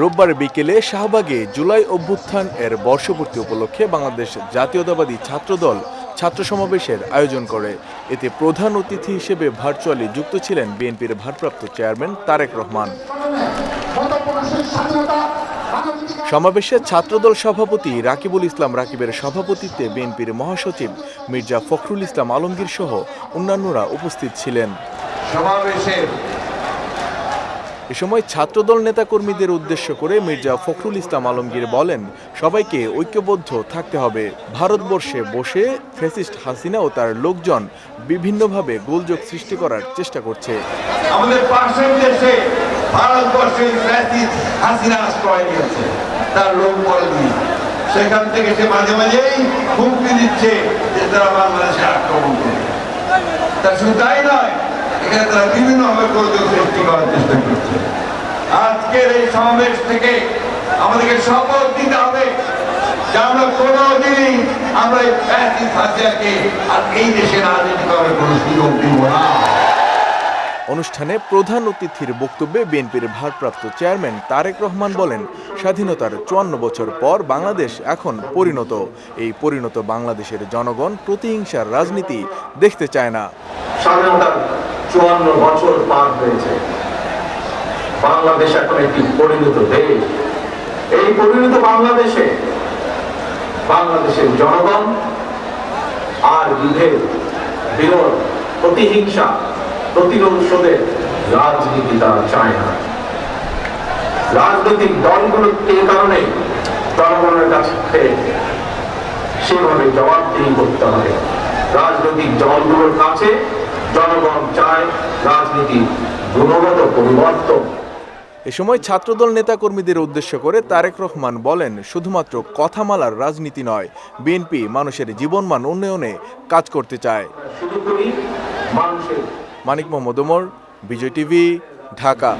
রোববার বিকেলে শাহবাগে জুলাই অভ্যুত্থান এর বর্ষপূর্তি উপলক্ষে বাংলাদেশ জাতীয়তাবাদী ছাত্রদল ছাত্র সমাবেশের আয়োজন করে। এতে প্রধান অতিথি হিসেবে ভার্চুয়ালি যুক্ত ছিলেন বিএনপির ভারপ্রাপ্ত চেয়ারম্যান তারেক রহমান। সমাবেশে ছাত্রদল সভাপতি রাকিবুল ইসলাম রাকিবের সভাপতিত্বে বিএনপির মহাসচিব মির্জা ফখরুল ইসলাম আলমগীর সহ অন্যান্যরা উপস্থিত ছিলেন। এ সময় ছাত্রদল নেতাকর্মীদের উদ্দেশ্য করে মির্জা ফখরুল ইসলাম আলমগীর বলেন, সবাইকে ঐক্যবদ্ধ থাকতে হবে। ভারতবর্ষে বসে ফ্যাসিস্ট হাসিনা ও তার লোকজন বিভিন্নভাবে গোলযোগ সৃষ্টি করার চেষ্টা করছে। আমাদের পাশের দেশে ভারতবর্ষের ফ্যাসিস্ট হাসিনা আশ্রয় নিয়েছে, তার লোক বলেনি। সেখান থেকে সে মাঝে মাঝেই হুমকি দিচ্ছে যে তারা বাংলাদেশে আক্রমণ করবে। তার শুধু তাই নয়, এখানে তারা বিভিন্নভাবে গোলযোগ সৃষ্টি করার চেষ্টা করছে। আজকের এই সমাবেশ থেকে আমাদেরকে শপথ দিতে হবে যে আমরা কোনোদিনই আমরা এই ফ্যাসিস্ট হাসিনাকে আর এই দেশে রাজনীতি করার কোনো সুযোগ দিব না। অনুষ্ঠানে প্রধান অতিথির বক্তব্যে বিএনপির ভারপ্রাপ্ত চেয়ারম্যান তারেক রহমান বলেন, স্বাধীনতার ৫৪ বছর পর বাংলাদেশ এখন পরিণত। এই পরিণত বাংলাদেশের জনগণ প্রতিহিংসার রাজনীতি দেখতে চায় না। স্বাধীনতার ৫৪ বছর পার হয়েছে, বাংলাদেশ এখন একটি পরিণত দেশ। এই পরিণত বাংলাদেশে বাংলাদেশের জনগণ আর বিভেদ, বিরোধ, প্রতিহিংসা, প্রতিরোধের রাজনীতি তারা চায় না। রাজনৈতিক দলগুলোকে কারণে জনগণের কাছে সেভাবে জবাবদিহি করতে হবে। রাজনৈতিক দলগুলোর কাছে জনগণ চায় রাজনীতির গুণগত পরিবর্তন। এ সময় ছাত্রদল নেতাকর্মীদের উদ্দেশ্য করে তারেক রহমান বলেন, শুধুমাত্র কথামালার রাজনীতি নয়, বিএনপি মানুষের জীবনমান উন্নয়নে কাজ করতে চায়। শুরু করি মানুষের। মানিক মোহাম্মদ ওমর, বিজয় টিভি, ঢাকা।